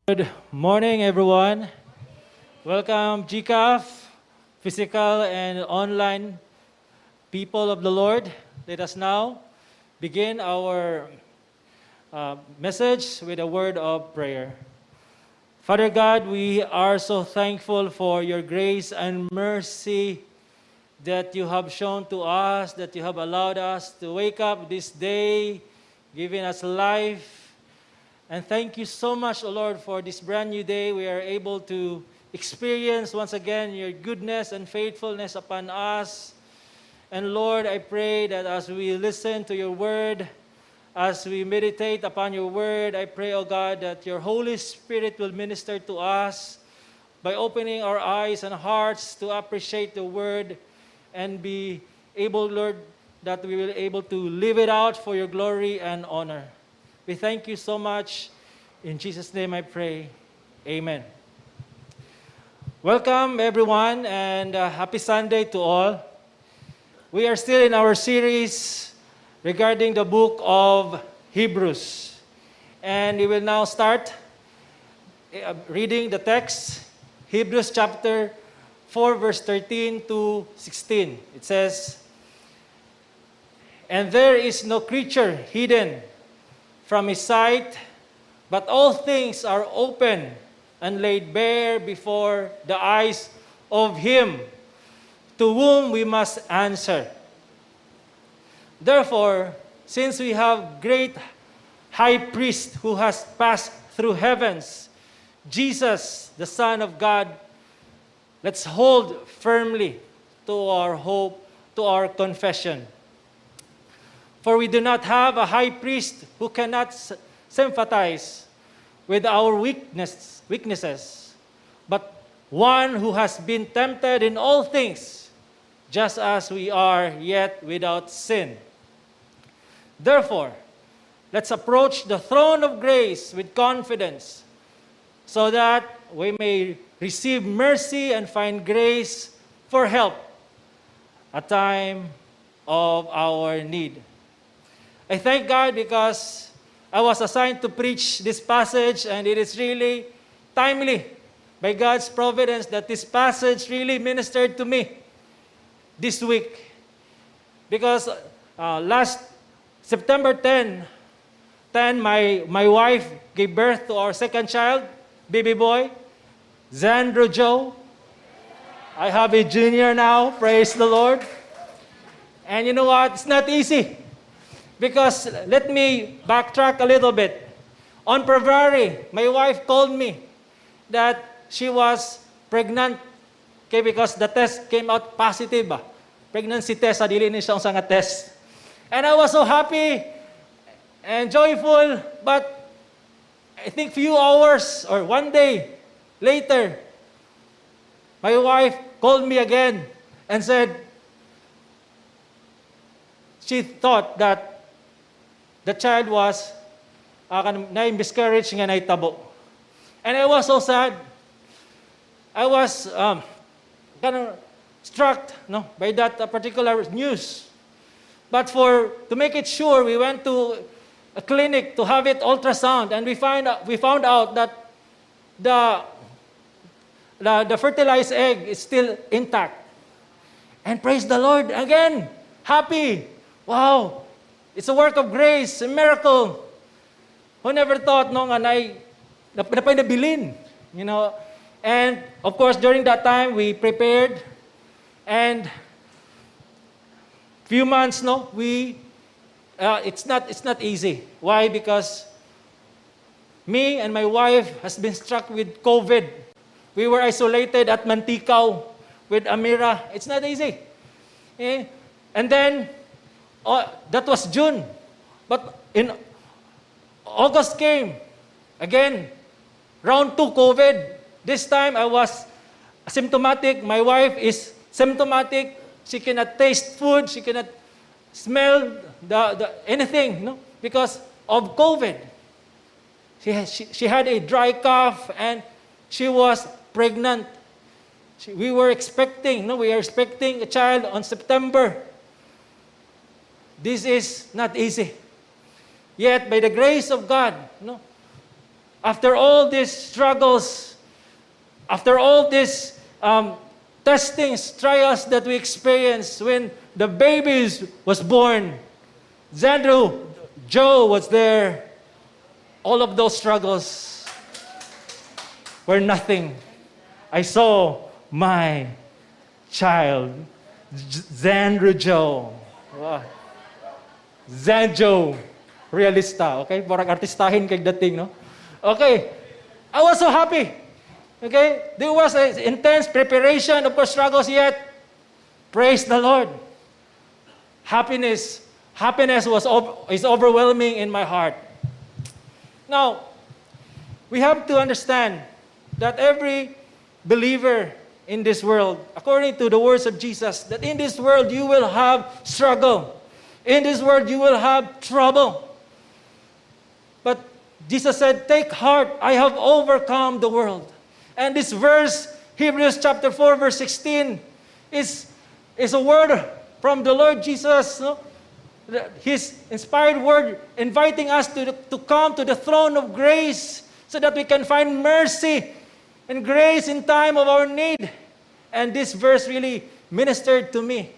Good morning, everyone. Welcome, GCAF, physical and online people of the Lord. Let us now begin our message with a word of prayer. Father God, we are so thankful for your grace and mercy that you have shown to us, that you have allowed us to wake up this day, giving us life. And thank you so much, O Lord, for this brand new day. We are able to experience once again your goodness and faithfulness upon us. And Lord, I pray that as we listen to your word, as we meditate upon your word, I pray, O God, that your Holy Spirit will minister to us by opening our eyes and hearts to appreciate the word and be able, Lord, that we will be able to live it out for your glory and honor. We thank you so much. In Jesus' name I pray. Amen. Welcome, everyone, and happy Sunday to all. We are still in our series regarding the book of Hebrews. And we will now start reading the text, Hebrews chapter 4, verse 13 to 16. It says, "And there is no creature hidden from his sight, but all things are open and laid bare before the eyes of him to whom we must answer. Therefore, since we have great high priest who has passed through heavens, Jesus, the Son of God, let's hold firmly to our hope, to our confession. For we do not have a high priest who cannot sympathize with our weaknesses, but one who has been tempted in all things, just as we are, yet without sin. Therefore, let's approach the throne of grace with confidence, so that we may receive mercy and find grace for help at time of our need." I thank God because I was assigned to preach this passage, and it is really timely by God's providence that this passage really ministered to me this week. Because last September 10, my wife gave birth to our second child, baby boy, Zandro Joe. I have a junior now, praise the Lord. And you know what? It's not easy. Because let me backtrack a little bit. On February, my wife told me that she was pregnant. Okay, because the test came out positive. Pregnancy test, dili ni siya nga test. And I was so happy and joyful, but I think few hours or one day later, my wife called me again and said she thought that the child was na-miscarriage nga naitabo. And I was so sad. I was kind of struck by that particular news. But to make it sure, we went to a clinic to have it ultrasound, and we found out that the fertilized egg is still intact. And praise the Lord again, happy. Wow. It's a work of grace, a miracle. Who never thought nga napay nabilin, And of course, during that time, we prepared, and few months, it's not easy. Why? Because me and my wife has been struck with COVID. We were isolated at Mantikau with Amira. It's not easy. And then, that was June. But in August came. Again, round 2 COVID. This time I was symptomatic. My wife is symptomatic. She cannot taste food. She cannot smell anything, because of COVID. She had a dry cough, and she was pregnant. We are expecting a child on September. This is not easy. Yet, by the grace of God, after all these struggles, after all these testings, trials that we experienced when the baby was born, Xandru, Joe was there. All of those struggles were nothing. I saw my child, Xandru Joe. Wow. Xanjo, realista. Okay? Parang artistahin kay dating, no? Okay. I was so happy. Okay? There was an intense preparation, of course, struggles yet. Praise the Lord. Happiness is overwhelming in my heart. Now, we have to understand that every believer in this world, according to the words of Jesus, that in this world you will have struggle. In this world you will have trouble. But Jesus said, take heart, I have overcome the world. And this verse, Hebrews chapter 4, verse 16, is a word from the Lord Jesus, no? His inspired word inviting us to come to the throne of grace so that we can find mercy and grace in time of our need. And this verse really ministered to me.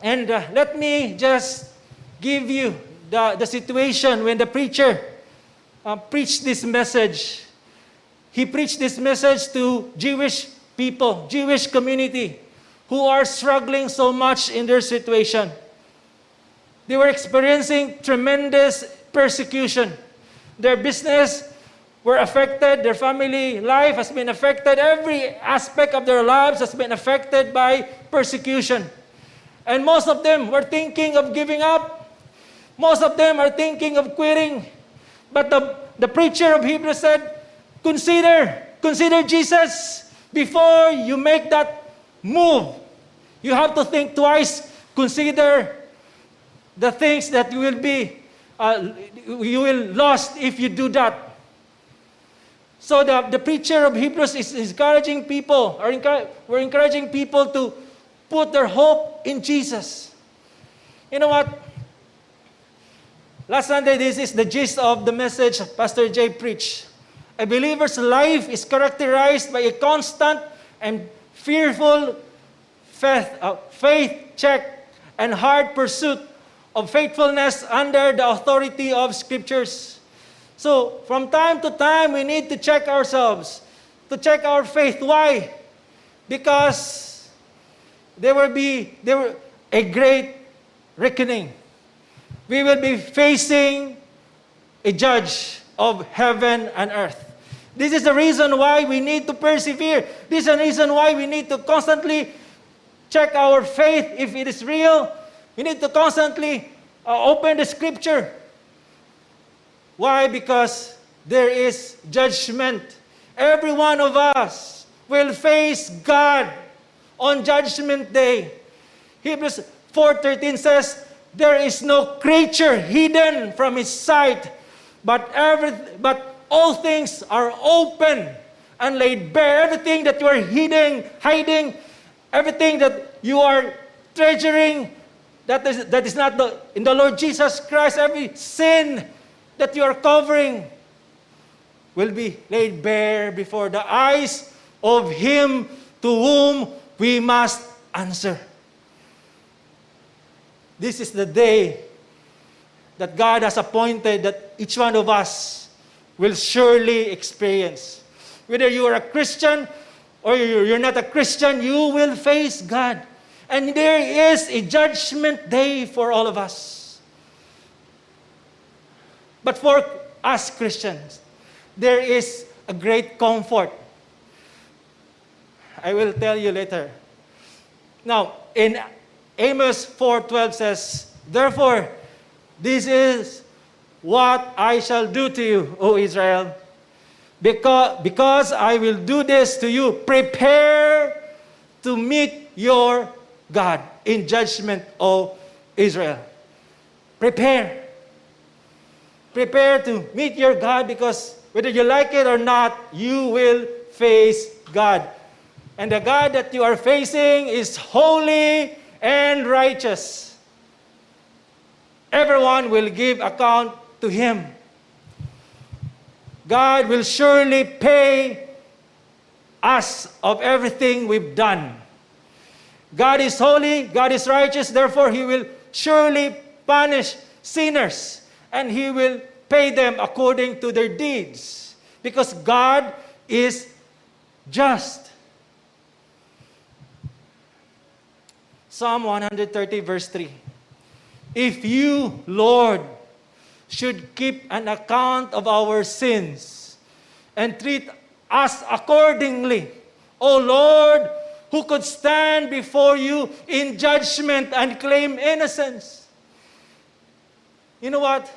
And let me just give you the situation when the preacher preached this message. He preached this message to Jewish people, Jewish community, who are struggling so much in their situation. They were experiencing tremendous persecution. Their business were affected, their family life has been affected, every aspect of their lives has been affected by persecution. And most of them were thinking of giving up. Most of them are thinking of quitting. But the preacher of Hebrews said, consider Jesus before you make that move. You have to think twice. Consider the things that you will lost if you do that. So the preacher of Hebrews is encouraging people, we're encouraging people to put their hope in Jesus. You know what? Last Sunday, this is the gist of the message Pastor Jay preached. A believer's life is characterized by a constant and fearful faith check and hard pursuit of faithfulness under the authority of Scriptures. So, from time to time, we need to check ourselves, to check our faith. Why? Because there will a great reckoning. We will be facing a judge of heaven and earth. This is the reason why we need to persevere. This is the reason why we need to constantly check our faith if it is real. We need to constantly open the Scripture. Why? Because there is judgment. Every one of us will face God on Judgment Day. Hebrews 4:13 says, there is no creature hidden from His sight, but all things are open and laid bare. Everything that you are hiding, everything that you are treasuring, that is not in the Lord Jesus Christ, every sin that you are covering will be laid bare before the eyes of Him to whom we must answer. This is the day that God has appointed that each one of us will surely experience. Whether you are a Christian or you're not a Christian, you will face God. And there is a judgment day for all of us. But for us Christians, there is a great comfort. I will tell you later. Now, in Amos 4:12 says, therefore, this is what I shall do to you, O Israel, because I will do this to you. Prepare to meet your God in judgment, O Israel. Prepare. Prepare to meet your God, because whether you like it or not, you will face God. And the God that you are facing is holy and righteous. Everyone will give account to Him. God will surely pay us of everything we've done. God is holy, God is righteous, therefore He will surely punish sinners, and He will pay them according to their deeds, because God is just. Psalm 130 verse 3. If you, Lord, should keep an account of our sins and treat us accordingly, O Lord, who could stand before you in judgment and claim innocence? You know what?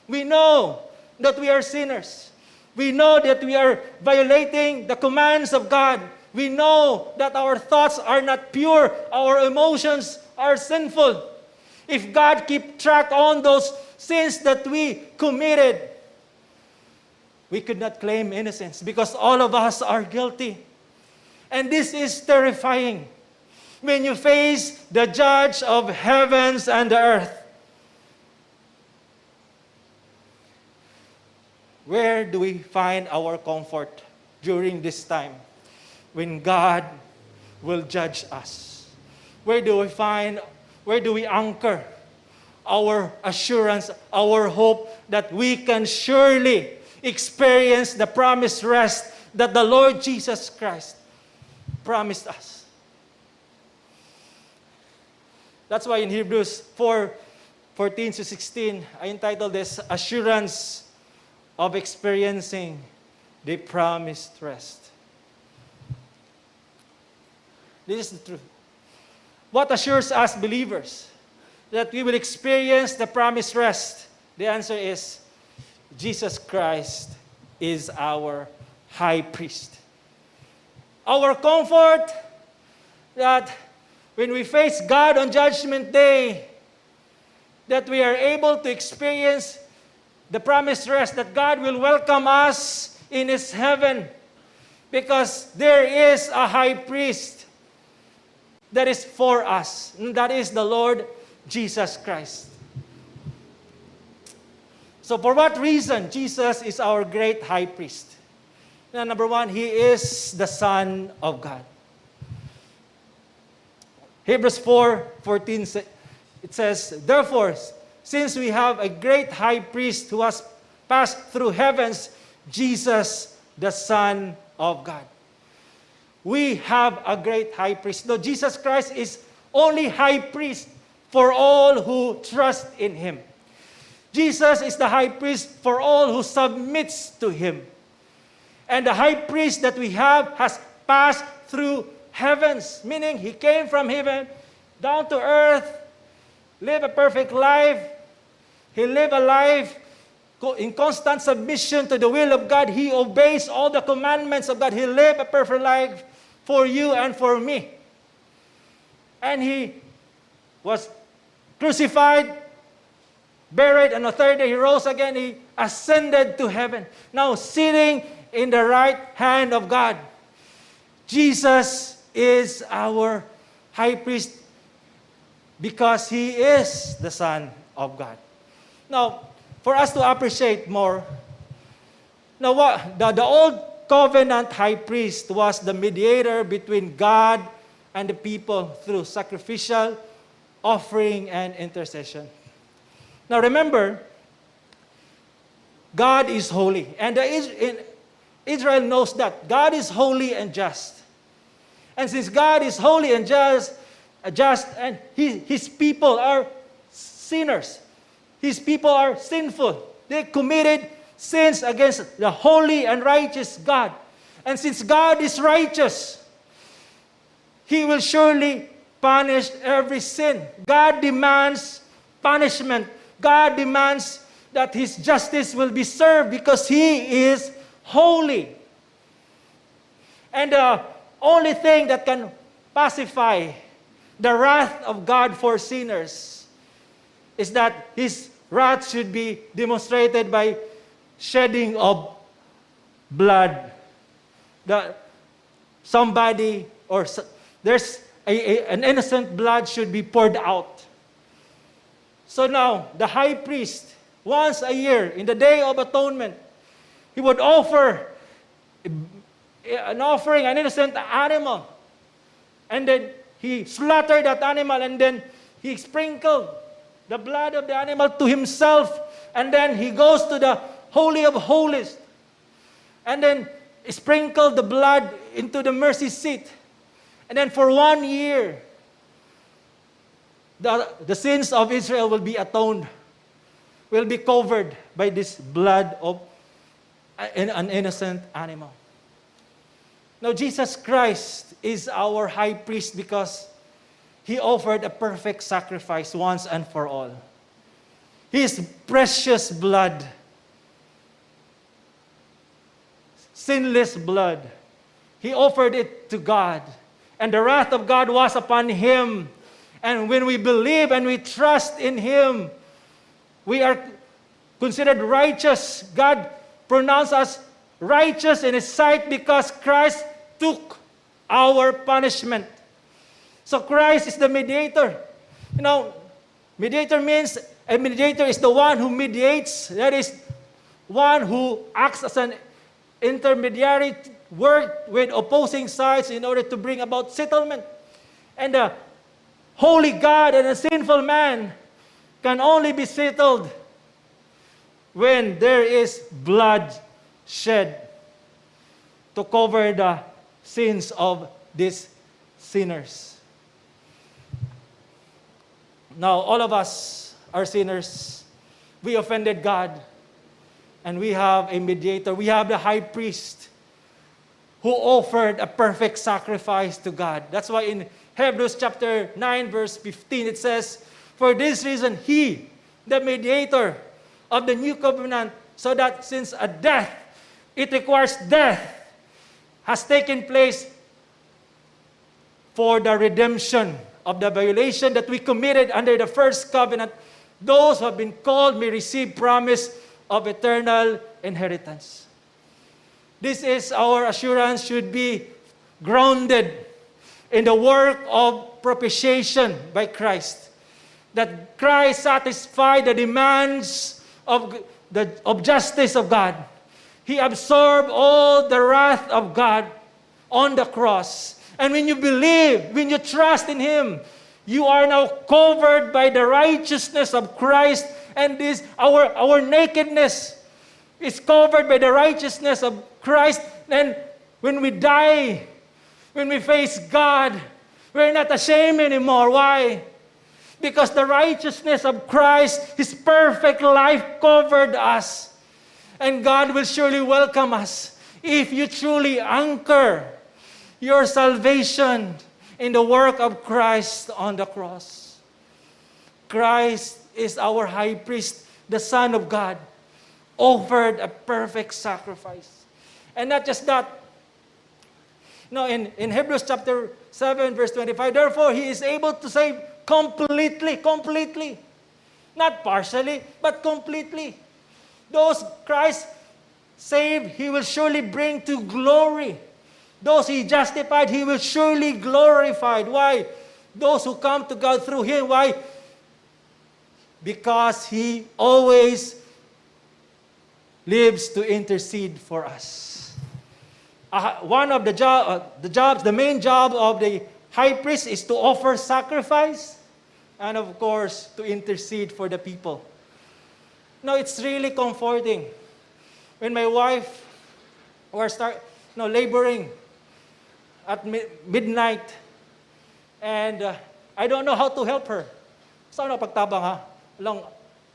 We know that we are sinners. We know that we are violating the commands of God. We know that our thoughts are not pure. Our emotions are sinful. If God keep track on those sins that we committed, we could not claim innocence because all of us are guilty. And this is terrifying when you face the judge of heavens and the earth. Where do we find our comfort during this time when God will judge us? Where do we anchor our assurance, our hope that we can surely experience the promised rest that the Lord Jesus Christ promised us? That's why in Hebrews 4:14-16, I entitled this, Assurance of Experiencing the Promised Rest. This is the truth. What assures us believers that we will experience the promised rest? The answer is Jesus Christ is our high priest. Our comfort that when we face God on Judgment Day, that we are able to experience the promised rest, that God will welcome us in His heaven because there is a high priest that is for us, and that is the Lord Jesus Christ. So for what reason Jesus is our great high priest? Now, number one, He is the Son of God. Hebrews 4:14, it says, therefore, since we have a great high priest who has passed through heavens, Jesus, the Son of God. We have a great high priest. No, Jesus Christ is only high priest for all who trust in Him. Jesus is the high priest for all who submits to Him. And the high priest that we have has passed through heavens, meaning He came from heaven down to earth, lived a perfect life. He lived a life in constant submission to the will of God. He obeys all the commandments of God. He lived a perfect life for you and for me. And He was crucified, buried, and on the third day He rose again. He ascended to heaven, now sitting in the right hand of God. Jesus is our high priest because He is the Son of God. Now, for us to appreciate more, now the old covenant high priest was the mediator between God and the people through sacrificial offering and intercession. Now remember, God is holy, and Israel knows that God is holy and just. And since God is holy and just, and His people are sinners, His people are sinful. They committed sins against the holy and righteous God. And since God is righteous, He will surely punish every sin. God demands punishment. God demands that His justice will be served because He is holy. And the only thing that can pacify the wrath of God for sinners is that His wrath should be demonstrated by shedding of blood. There's an innocent blood should be poured out. So now, the high priest, once a year, in the Day of Atonement, He would offer an offering, an innocent animal. And then he slaughtered that animal, and then he sprinkled the blood of the animal to himself. And then he goes to the Holy of Holies. And then sprinkled the blood into the mercy seat. And then for 1 year, the sins of Israel will be atoned, will be covered by this blood of an innocent animal. Now, Jesus Christ is our high priest because he offered a perfect sacrifice once and for all. His precious blood, sinless blood, he offered it to God. And the wrath of God was upon him. And when we believe and we trust in him, we are considered righteous. God pronounced us righteous in his sight because Christ took our punishment. So Christ is the mediator. You know, mediator means a mediator is the one who mediates. That is one who acts as an intermediary, work with opposing sides in order to bring about settlement. And the holy God and a sinful man can only be settled when there is blood shed to cover the sins of these sinners. Now, all of us are sinners. We offended God. And we have a mediator. We have the high priest who offered a perfect sacrifice to God. That's why in Hebrews chapter 9, verse 15, it says, "For this reason, he, the mediator of the new covenant, so that since a death, it requires death, has taken place for the redemption of the violation that we committed under the first covenant, those who have been called may receive promise of eternal inheritance." This is our assurance, should be grounded in the work of propitiation by Christ. That Christ satisfied the demands of justice of God. He absorbed all the wrath of God on the cross. And when you believe, when you trust in him, you are now covered by the righteousness of Christ. And this, our nakedness is covered by the righteousness of Christ. And when we die, when we face God, we're not ashamed anymore. Why? Because the righteousness of Christ, his perfect life covered us. And God will surely welcome us if you truly anchor your salvation in the work of Christ on the cross. Christ is our high priest, the Son of God, offered a perfect sacrifice. And not just that. No, in Hebrews chapter 7, verse 25, therefore he is able to save completely. Not partially, but completely. Those Christ saved, he will surely bring to glory. Those he justified, he will surely glorify. Why? Those who come to God through him. Why? Because he always lives to intercede for us. One of the main job of the high priest is to offer sacrifice and of course to intercede for the people. Now it's really comforting when my wife was laboring at midnight and I don't know how to help her. Saan pagtabang ha?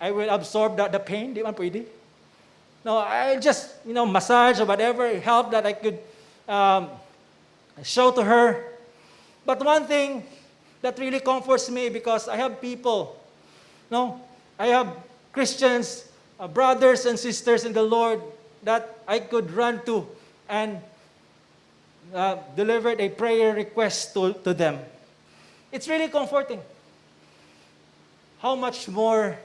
I will absorb the pain. Di man pwede. No, I just, massage or whatever help that I could show to her. But one thing that really comforts me, because I have people, I have Christians, brothers and sisters in the Lord that I could run to and delivered a prayer request to them. It's really comforting. How much more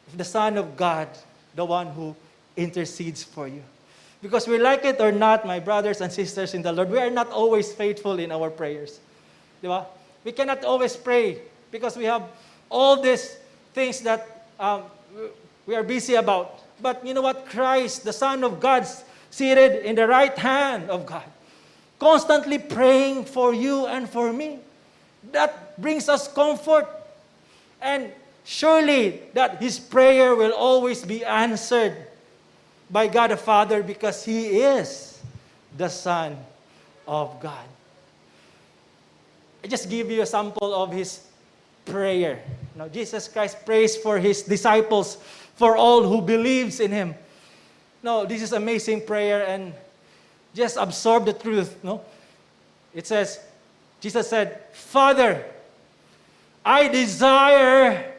if the Son of God, the one who intercedes for you. Because we like it or not, my brothers and sisters in the Lord, we are not always faithful in our prayers. Diba? We cannot always pray because we have all these things that we are busy about. But you know what? Christ, the Son of God, seated in the right hand of God, constantly praying for you and for me. That brings us comfort. And surely that His prayer will always be answered by God the Father because He is the Son of God. I just give you a sample of His prayer. Now, Jesus Christ prays for His disciples, for all who believes in Him. No, this is amazing prayer, and just absorb the truth. No, it says, Jesus said, Father, I desire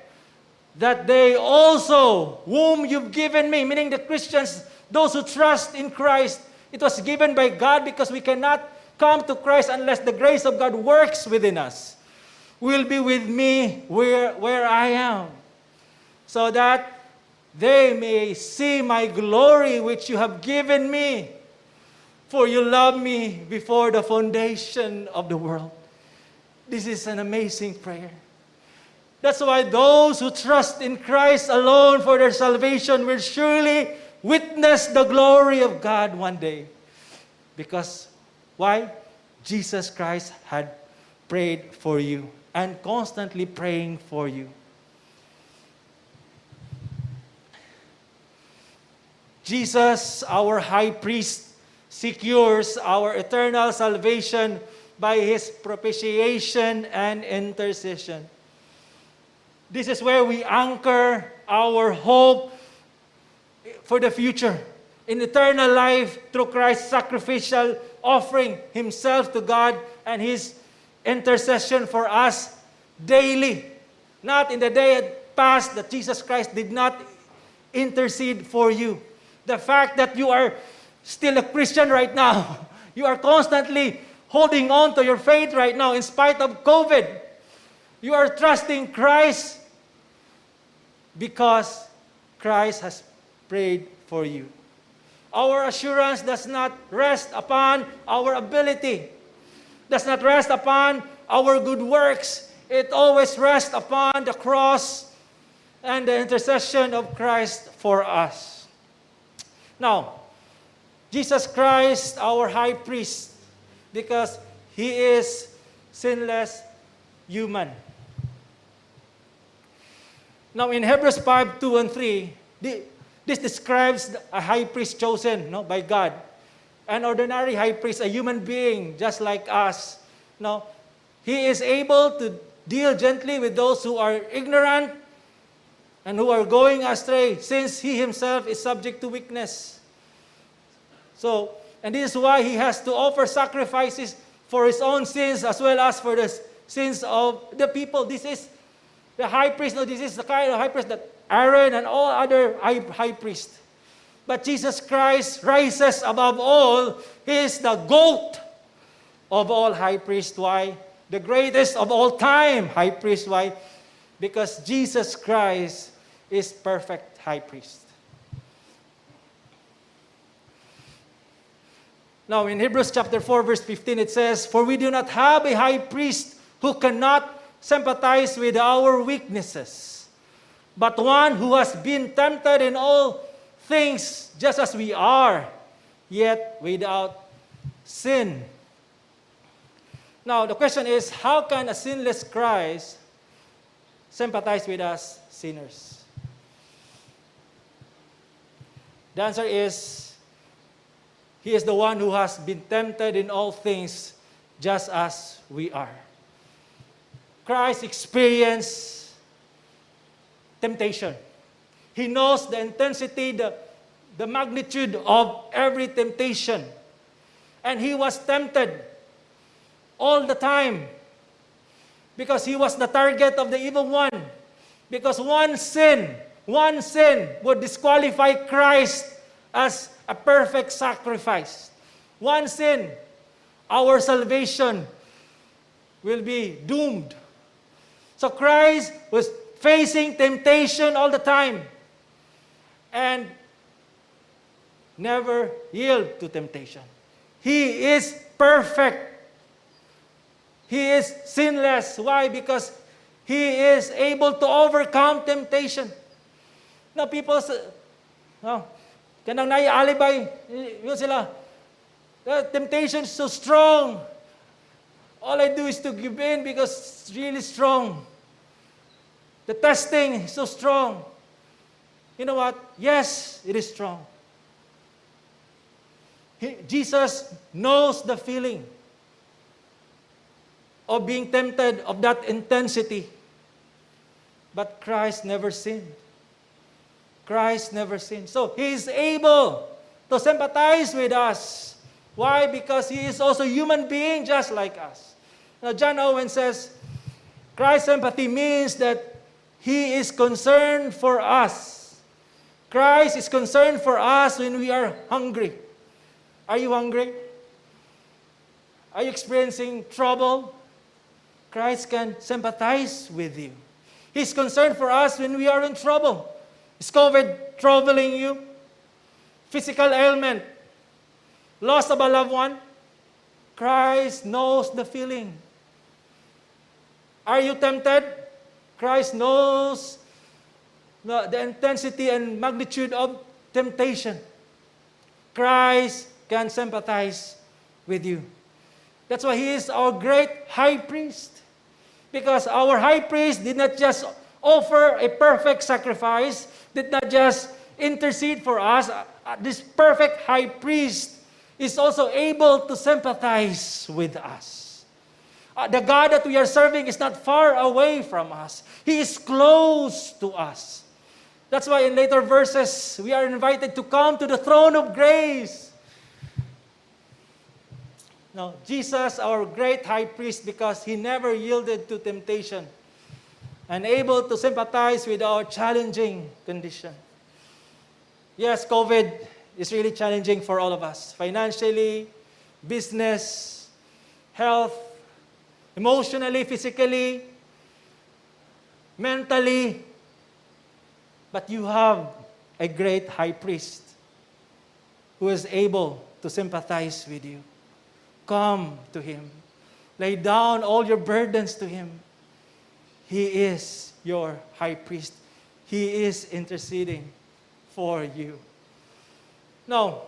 that they also, whom you've given me, meaning the Christians, those who trust in Christ, it was given by God because we cannot come to Christ unless the grace of God works within us, will be with me where I am, so that they may see my glory which you have given me, for you loved me before the foundation of the world. This is an amazing prayer. That's why those who trust in Christ alone for their salvation will surely witness the glory of God one day. Because, why? Jesus Christ had prayed for you and constantly praying for you. Jesus, our high priest, secures our eternal salvation by His propitiation and intercession. This is where we anchor our hope for the future, in eternal life through Christ's sacrificial offering Himself to God and His intercession for us daily. Not in the day past that Jesus Christ did not intercede for you. The fact that you are still a Christian right now, you are constantly holding on to your faith right now in spite of COVID. You are trusting Christ because Christ has prayed for you. Our assurance does not rest upon our ability, does not rest upon our good works. It always rests upon the cross and the intercession of Christ for us. Now, Jesus Christ, our high priest, because He is sinless human. Now, in Hebrews 5, 2 and 3, this describes a high priest chosen by God. An ordinary high priest, a human being just like us. He is able to deal gently with those who are ignorant and who are going astray, since He Himself is subject to weakness. And this is why He has to offer sacrifices for His own sins as well as for the sins of the people. This is the high priest. This is the kind of high priest that Aaron and all other high priests. But Jesus Christ rises above all. He is the GOAT of all high priests. Why? The greatest of all time high priest. Why? Because Jesus Christ is perfect high priest. Now, in Hebrews chapter 4, verse 15, it says, For we do not have a high priest who cannot sympathize with our weaknesses, but one who has been tempted in all things just as we are, yet without sin. Now, the question is, how can a sinless Christ sympathize with us sinners? The answer is, He is the one who has been tempted in all things just as we are. Christ experienced temptation. He knows the intensity, the magnitude of every temptation. And He was tempted all the time because He was the target of the evil one. Because one sin would disqualify Christ as a perfect sacrifice. One sin, our salvation will be doomed. So Christ was facing temptation all the time and never yield to temptation. He is perfect. He is sinless. Why? Because He is able to overcome temptation. Now people say, No? Kanang nai-alibay. Yun sila. The temptation is so strong. All I do is to give in because it's really strong. The testing is so strong. You know what? Yes, it is strong. Jesus knows the feeling of being tempted, of that intensity. But Christ never sinned. Christ never sinned. So He is able to sympathize with us. Why? Because He is also a human being just like us. Now, John Owen says, Christ's sympathy means that He is concerned for us. Christ is concerned for us when we are hungry. Are you hungry? Are you experiencing trouble? Christ can sympathize with you. He's concerned for us when we are in trouble. Is COVID troubling you? Physical ailment? Loss of a loved one? Christ knows the feeling. Are you tempted? Christ knows the intensity and magnitude of temptation. Christ can sympathize with you. That's why He is our great high priest. Because our high priest did not just offer a perfect sacrifice, did not just intercede for us. This perfect high priest is also able to sympathize with us. The God that we are serving is not far away from us. He is close to us. That's why in later verses, we are invited to come to the throne of grace. Now, Jesus, our great high priest, because He never yielded to temptation and able to sympathize with our challenging condition. Yes, COVID is really challenging for all of us. Financially, business, health, emotionally, physically, mentally. But you have a great high priest who is able to sympathize with you. Come to Him. Lay down all your burdens to Him. He is your high priest. He is interceding for you. Now,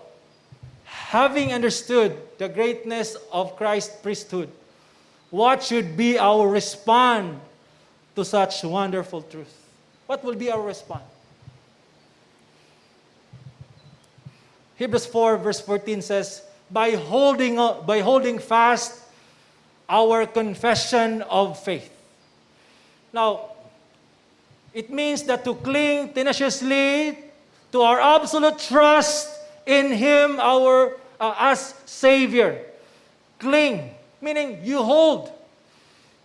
having understood the greatness of Christ's priesthood, what should be our response to such wonderful truth? What will be our response? Hebrews 4 verse 14 says, by holding fast our confession of faith. Now, it means that to cling tenaciously to our absolute trust in Him, as Savior. Cling, meaning you hold.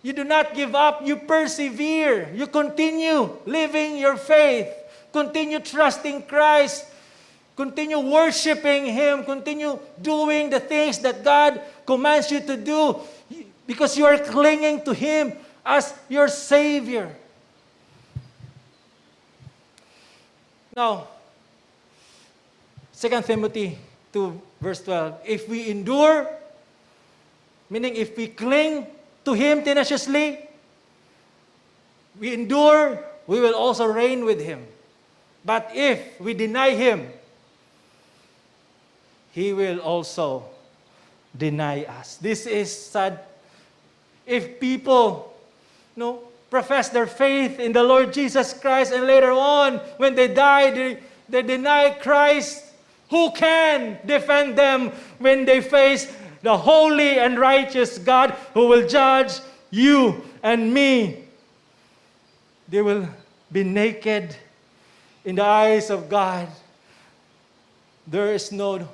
You do not give up, you persevere. You continue living your faith. Continue trusting Christ. Continue worshiping Him. Continue doing the things that God commands you to do because you are clinging to Him as your Savior. Now, 2 Timothy 2 verse 12, if we endure, meaning if we cling to Him tenaciously, we endure, we will also reign with Him. But if we deny Him, He will also deny us. This is sad. If people profess their faith in the Lord Jesus Christ and later on, when they die, they deny Christ, who can defend them when they face the holy and righteous God who will judge you and me? They will be naked in the eyes of God. There is no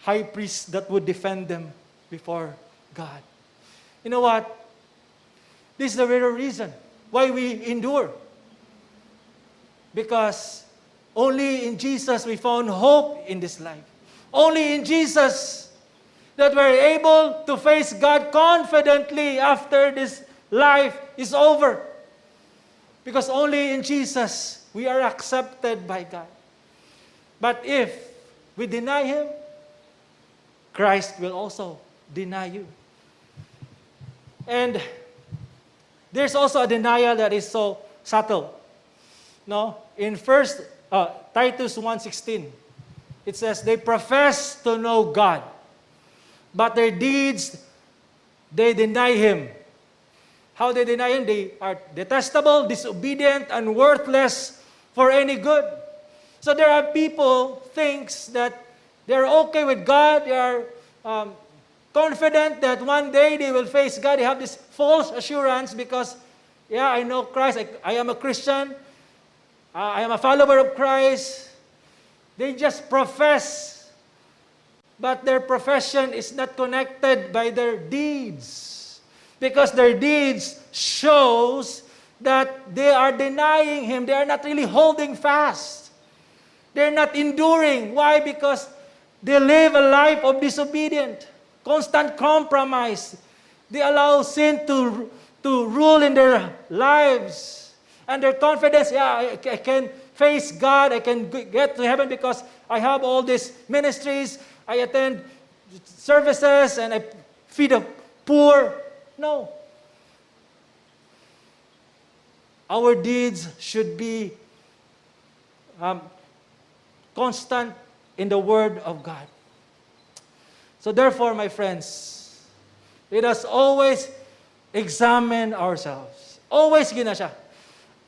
high priest that would defend them before God. You know what? This is the very reason why we endure. Because only in Jesus we found hope in this life. Only in Jesus that we're able to face God confidently after this life is over. Because only in Jesus we are accepted by God. But if we deny Him, Christ will also deny you. And there's also a denial that is so subtle. No? In 1 Titus 1:16. It says, they profess to know God, but their deeds, they deny Him. How they deny Him? They are detestable, disobedient, and worthless for any good. So there are people thinks that they're okay with God. They are confident that one day they will face God. They have this false assurance because, yeah, I know Christ. I am a Christian. I am a follower of Christ. They just profess, but their profession is not connected by their deeds, because their deeds shows that they are denying Him. They are not really holding fast. They're not enduring. Why? Because they live a life of disobedience, constant compromise. They allow sin to rule in their lives. And their confidence, yeah, I can face God, I can get to heaven because I have all these ministries, I attend services, and I feed the poor. No. Our deeds should be constant in the Word of God. So therefore, my friends, let us always examine ourselves. Always gina siya.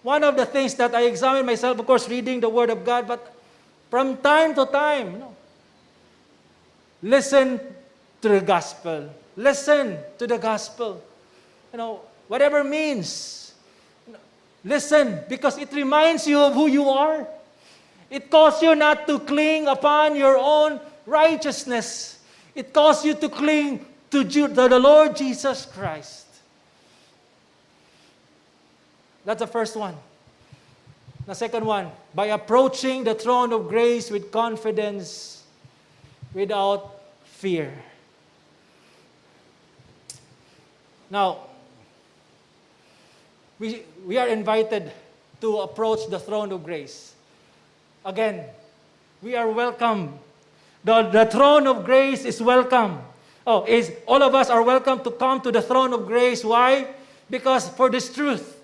One of the things that I examine myself, of course, reading the Word of God, but from time to time, listen to the gospel. Listen to the gospel. Whatever means. Listen, because it reminds you of who you are. It calls you not to cling upon your own righteousness. It calls you to cling to the Lord Jesus Christ. That's the first one. The second one, by approaching the throne of grace with confidence, without fear. Now, we are invited to approach the throne of grace. Again, we are welcome. The throne of grace is welcome. All of us are welcome to come to the throne of grace. Why? Because for this truth.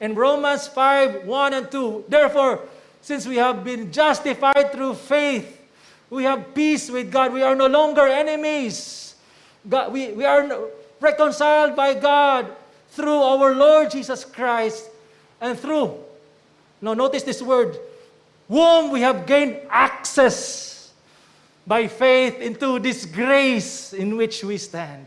In Romans 5:1 and 2, therefore, since we have been justified through faith, we have peace with God. We are no longer enemies. We are reconciled by God through our Lord Jesus Christ, and through, notice this word, whom we have gained access by faith into this grace in which we stand.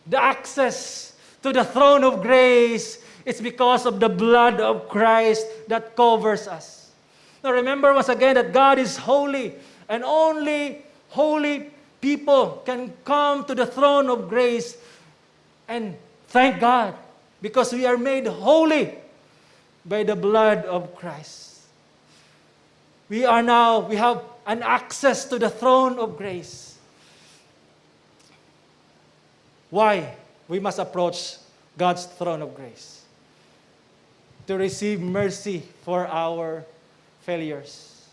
The access to the throne of grace, it's because of the blood of Christ that covers us. Now remember once again that God is holy, and only holy people can come to the throne of grace. And thank God, because we are made holy by the blood of Christ. We have an access to the throne of grace. Why? We must approach God's throne of grace. To receive mercy for our failures.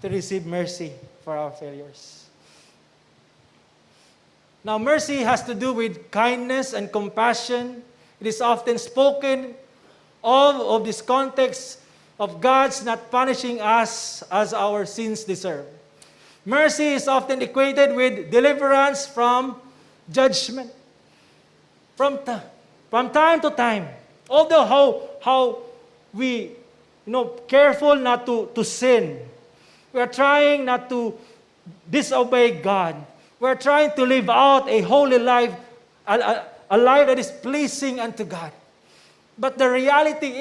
To receive mercy for our failures. Now, mercy has to do with kindness and compassion. It is often spoken of this context of God's not punishing us as our sins deserve. Mercy is often equated with deliverance from judgment. From time to time, although how we careful not to sin, we are trying not to disobey God. We are trying to live out a holy life, a life that is pleasing unto God. But the reality,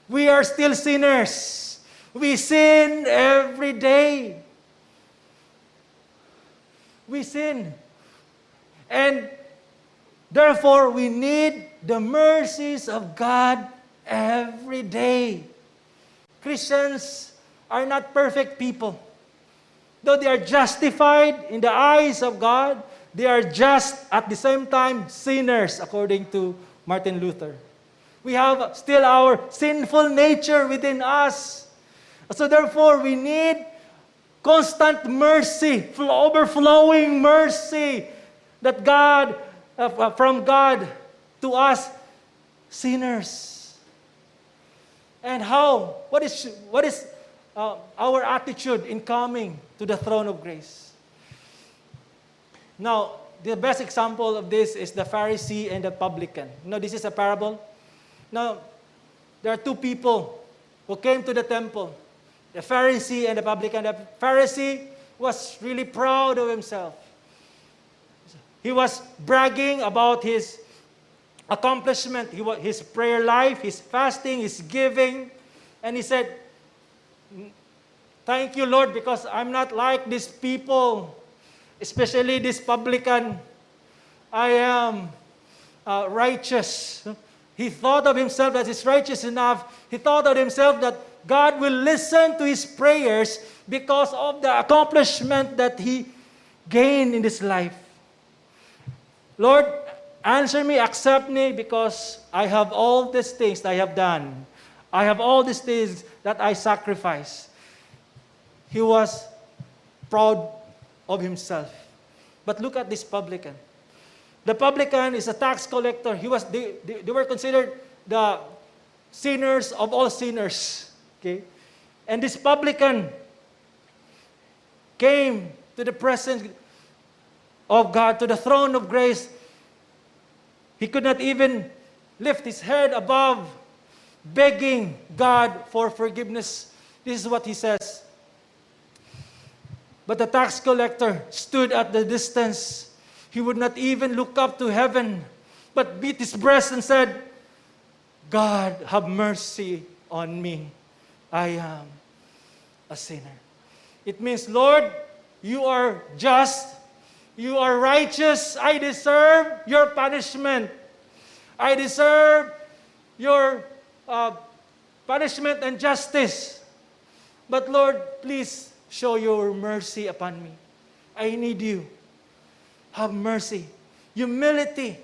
we are still sinners. We sin every day. We sin. And therefore, we need the mercies of God every day. Christians are not perfect people. Though they are justified in the eyes of God, they are just at the same time sinners, according to Martin Luther. We have still our sinful nature within us. So therefore, we need constant mercy, overflowing mercy that God, from God to us sinners. And what is our attitude in coming to the throne of grace? Now, the best example of this is the Pharisee and the publican. This is a parable. Now, there are two people who came to the temple, the Pharisee and the publican. The Pharisee was really proud of himself. He was bragging about his accomplishment, his prayer life, his fasting, his giving. And he said, "Thank you, Lord, because I'm not like these people, especially this publican. I am righteous." He thought of himself that he's righteous enough. He thought of himself that God will listen to his prayers because of the accomplishment that he gained in this life. "Lord, answer me, accept me, because I have all these things that I have done. I have all these things that I sacrifice." He was proud of himself. But look at this publican. The publican is a tax collector. They were considered the sinners of all sinners. Okay? And this publican came to the presence of God, to the throne of grace. He could not even lift his head above, begging God for forgiveness. This is what he says. But the tax collector stood at the distance. He would not even look up to heaven, but beat his breast and said, "God, have mercy on me. I am a sinner." It means, "Lord, you are just. You are righteous. I deserve your punishment. I deserve your punishment and justice. But Lord, please show your mercy upon me. I need you. Have mercy." Humility.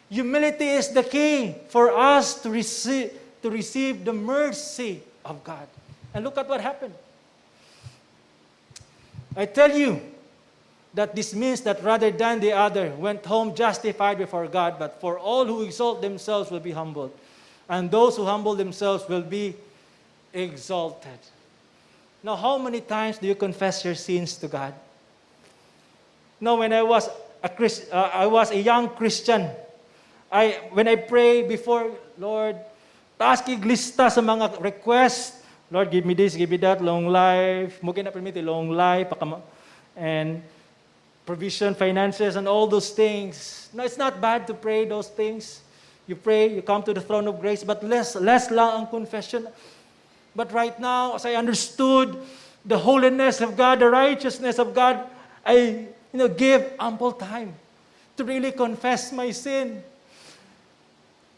Humility is the key for us to receive the mercy of God. And look at what happened. I tell you that this means that rather than the other went home justified before God, but for all who exalt themselves will be humbled, and those who humble themselves will be exalted. Now, how many times do you confess your sins to God? Now, when I was a young Christian, when I pray before, "Lord, taas kig lista sa mga request. Lord, give me this, give me that, long life. Mo na permit long life, and provision, finances, and all those things." No, it's not bad to pray those things. You pray, you come to the throne of grace, but less lang ang confession. But right now, as I understood the holiness of God, the righteousness of God, I give ample time to really confess my sin.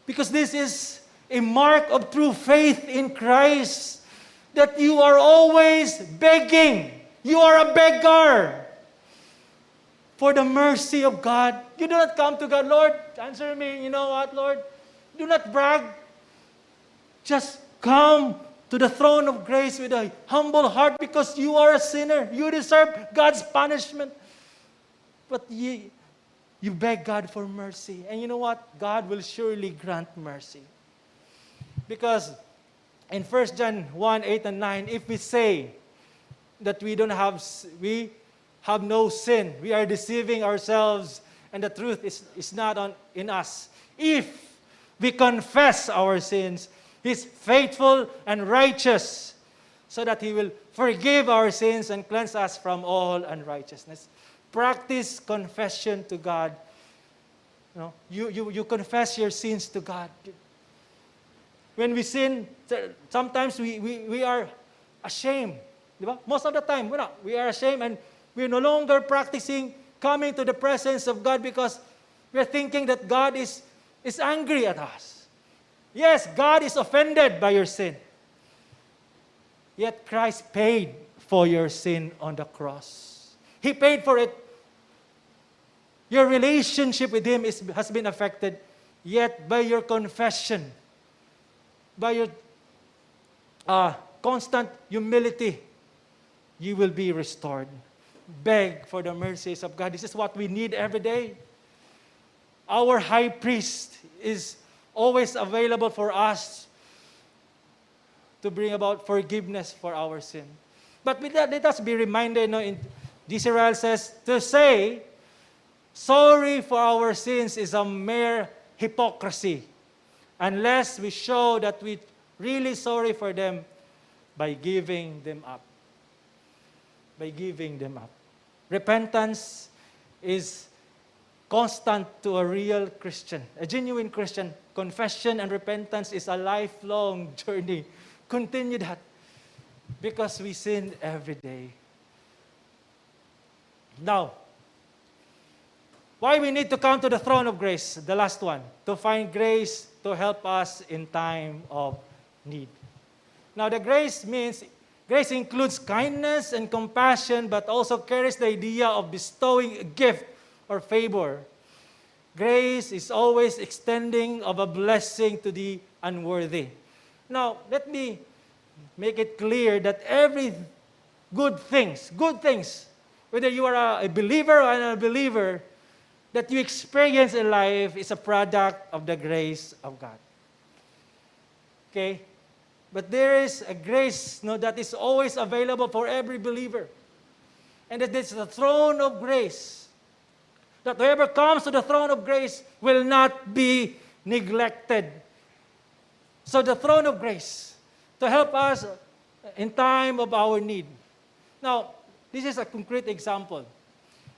Because this is a mark of true faith in Christ, that you are always begging. You are a beggar for the mercy of God. You do not come to God, "Lord, answer me." You know what, Lord? Do not brag. Just come to the throne of grace with a humble heart, because you are a sinner. You deserve God's punishment. But you beg God for mercy. And you know what? God will surely grant mercy. Because in 1 John 1, 8 and 9, if we say that we have no sin, we are deceiving ourselves, and the truth is not in us. If we confess our sins, He's faithful and righteous, so that He will forgive our sins and cleanse us from all unrighteousness. Practice confession to God. You confess your sins to God. When we sin, sometimes we are ashamed. Diba? Most of the time, we are ashamed, and we're no longer practicing coming to the presence of God because we're thinking that God is angry at us. Yes, God is offended by your sin. Yet Christ paid for your sin on the cross. He paid for it. Your relationship with Him has been affected. Yet by your confession, by your constant humility, you will be restored. Beg for the mercies of God. This is what we need every day. Our high priest is always available for us to bring about forgiveness for our sin. But with that, let us be reminded, in Israel says, to say, sorry for our sins is a mere hypocrisy, unless we show that we're really sorry for them by giving them up. By giving them up. Repentance is constant to a real Christian, a genuine Christian. Confession and repentance is a lifelong journey. Continue that, because we sin every day. Now, why we need to come to the throne of grace, the last one, to find grace to help us in time of need. Now, the grace includes kindness and compassion, but also carries the idea of bestowing a gift or favor. Grace is always extending of a blessing to the unworthy. Now, let me make it clear that every good things, whether you are a believer or an unbeliever, that you experience in life is a product of the grace of God. Okay? But there is a grace that is always available for every believer. And that is the throne of grace. That whoever comes to the throne of grace will not be neglected. So the throne of grace, to help us in time of our need. Now, this is a concrete example.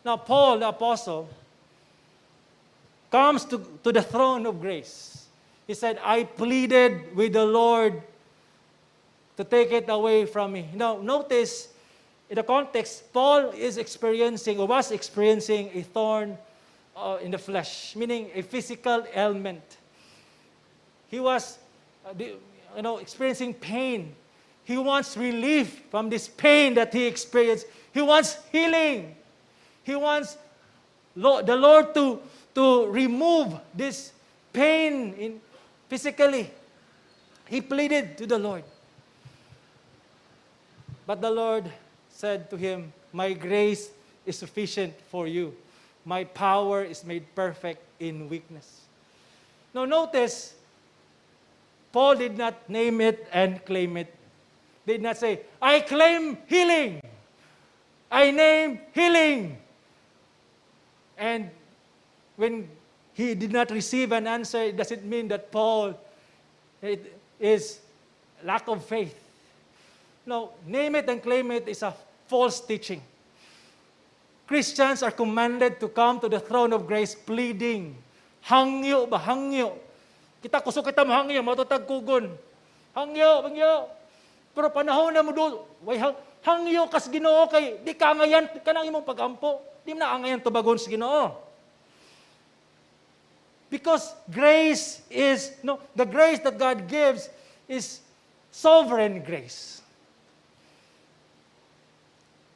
Now, Paul, the apostle, comes to the throne of grace. He said, I pleaded with the Lord to take it away from me. Now, notice, in the context, Paul is experiencing, or was experiencing, a thorn in the flesh, meaning a physical ailment. He was, experiencing pain. He wants relief from this pain that he experienced. He wants healing. He wants the Lord to remove this pain physically. He pleaded to the Lord. But the Lord said to him, my grace is sufficient for you. My power is made perfect in weakness. Now notice, Paul did not name it and claim it. Did not say, I claim healing. I name healing. And when he did not receive an answer, it doesn't mean that Paul is lack of faith. No, name it and claim it is a false teaching. Christians are commanded to come to the throne of grace pleading. Hangyo ba? Hangyo. Kita kusok kita mahangyo, matutagkugon. Hangyo. Pero panahon na mo doon, hangyo kas Ginoo kay di ka ngayan kanang imong pagampo. Di na angayan tubagon sa Ginoo. Because grace is, the grace that God gives is sovereign grace.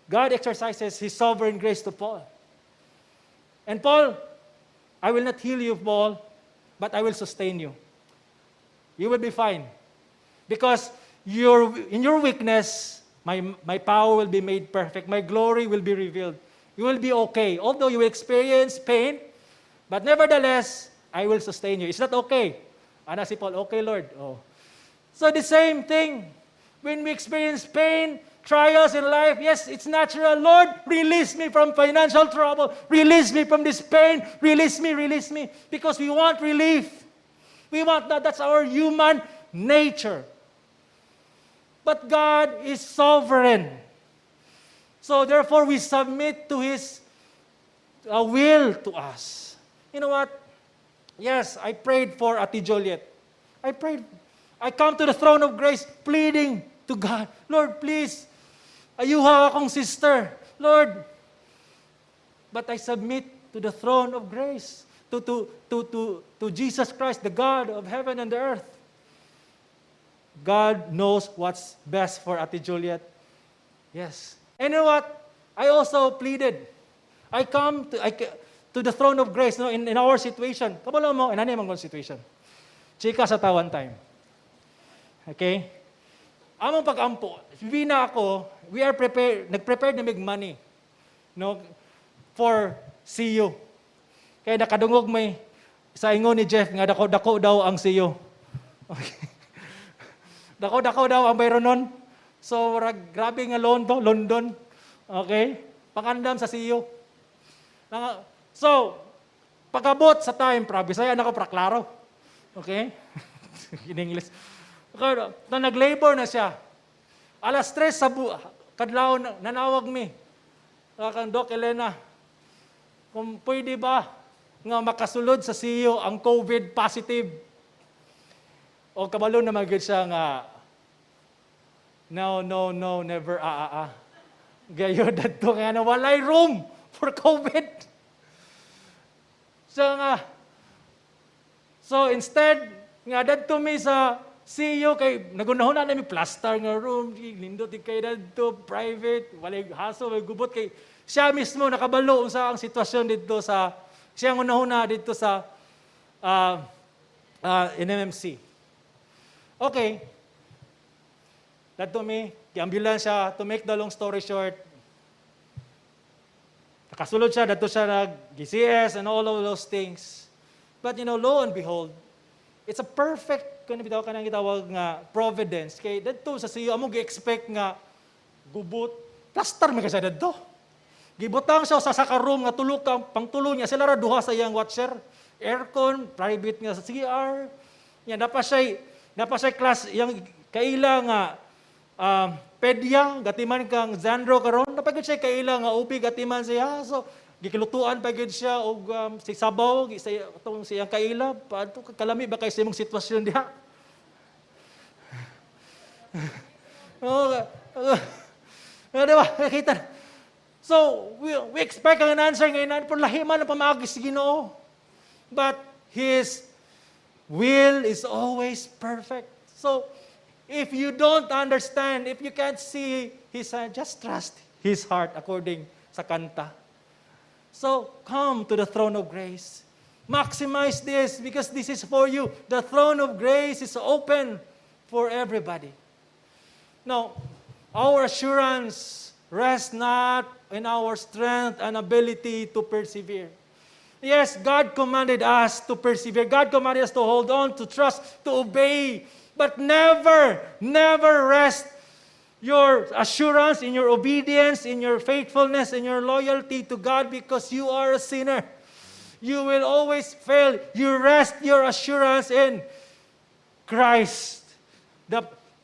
God exercises His sovereign grace to Paul. And Paul, I will not heal you, Paul, but I will sustain you. You will be fine. Because in your weakness, my power will be made perfect. My glory will be revealed. You will be okay. Although you will experience pain, but nevertheless, I will sustain you. Is that okay? Ana si Paul, okay, Lord. Oh. So the same thing, when we experience pain, trials in life, yes, it's natural. Lord, release me from financial trouble. Release me from this pain. Release me. Because we want relief. We want that. That's our human nature. But God is sovereign. So therefore, we submit to His will to us. You know what? Yes, I prayed for Ate Joliet. I come to the throne of grace pleading to God, Lord, please, ayuha akong sister. Lord, but I submit to the throne of grace, to Jesus Christ, the God of heaven and the earth. God knows what's best for Ate Joliet. Yes. And you know what? I also pleaded. I come to the throne of grace in our situation. Kabalo mo, in ano yung situation? Chika sa tawan time. Okay? Among pag-ampo, na ako, we are prepared, nag-prepare na mig money for CU. Kaya nakadungog sa ingon ni Jeff, nga dako daw ang CU. Okay. Dako-dako daw ang bayro nun. So, grabe nga London. Okay? Pangandam sa CEO. So, pagabot sa time, Bisaya na ko, klaro. Okay? In English. Na nag-labor na siya. Alas 3 sa kadlaw, nanawag mi. Kang Doc Elena, kung pwede ba nga makasulod sa CEO ang COVID positive? O kabalo na magiging siya nga, no, never, Gayo, dadto nga na walay room for COVID. So instead, nga dadto mi sa CEO, kay nagunahon na namin plaster nga room, lindot kay dadto, private, walay haso, walay gubot, kay siya mismo nakabalo sa ang sitwasyon dito siya ang unahuna dito sa NMMC. Okay. Dadto mi, ambulance siya, to make the long story short, nakasulod siya, dadto siya nag-GCS and all of those things. But lo and behold, it's a perfect, kung bitaw ka nang gitawag nga, providence. Kay dadto sa siyo, among gi-expect nga, gubot, plaster may kasi dadto. Gibutang siya sa room nga tulog ka, pangtulo niya, sila ra duha sa iyang watcher, aircon, private nga sa CR. Yan, dapat siya class, yung kaila nga, pedya, gatiman kang Zandro karon, napagod siya kaila nga upig gatiman siya. So, gikilutuan pagod siya og si sabaw itong siyang kaila, paadto kalami ba kay sa imong sitwasyon diha? Diba? Nakita. So, we expect ang answer ngayon, pero lahiman ang pamagis Ginoo. But His will is always perfect. So, if you don't understand, if you can't see His hand, just trust His heart according sa kanta. So, come to the throne of grace. Maximize this because this is for you. The throne of grace is open for everybody. Now, our assurance rests not in our strength and ability to persevere. Yes, God commanded us to persevere. God commanded us to hold on, to trust, to obey. But never rest your assurance in your obedience, in your faithfulness, in your loyalty to God because you are a sinner. You will always fail. You rest your assurance in Christ.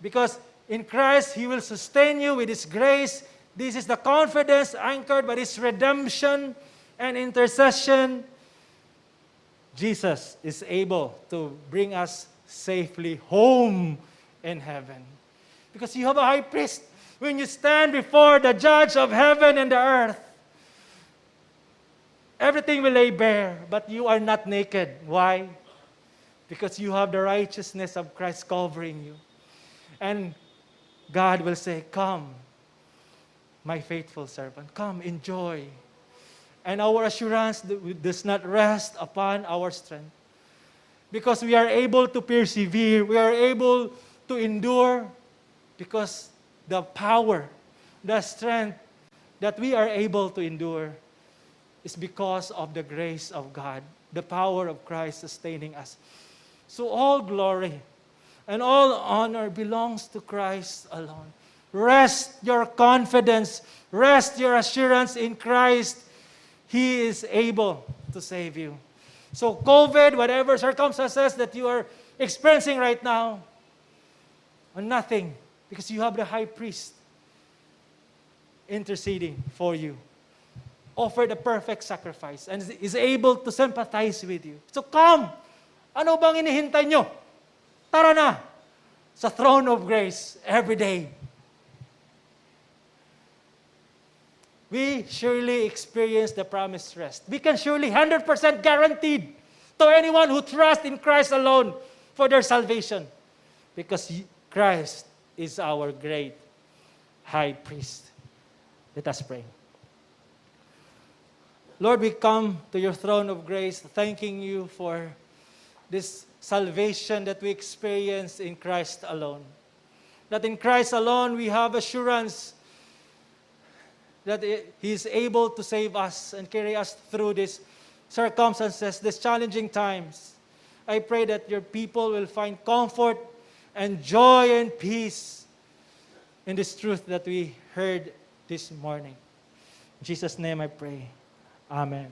Because in Christ, He will sustain you with His grace. This is the confidence anchored by His redemption and intercession. Jesus is able to bring us safely home in heaven. Because you have a high priest. When you stand before the judge of heaven and the earth, everything will lay bare, but you are not naked. Why? Because you have the righteousness of Christ covering you. And God will say, come, my faithful servant, come, enjoy. And our assurance does not rest upon our strength. Because we are able to persevere, we are able to endure, because the power, the strength that we are able to endure is because of the grace of God, the power of Christ sustaining us. So all glory and all honor belongs to Christ alone. Rest your confidence, rest your assurance in Christ. He is able to save you. So COVID, whatever circumstances that you are experiencing right now, are nothing because you have the high priest interceding for you. Offer the perfect sacrifice and is able to sympathize with you. So come! Ano bang inihintay nyo? Tara na sa throne of grace every day. We surely experience the promised rest. We can surely 100% guaranteed to anyone who trusts in Christ alone for their salvation. Because Christ is our great high priest. Let us pray. Lord, we come to your throne of grace thanking you for this salvation that we experience in Christ alone. That in Christ alone we have assurance that He is able to save us and carry us through these circumstances, these challenging times. I pray that your people will find comfort and joy and peace in this truth that we heard this morning. In Jesus' name I pray. Amen.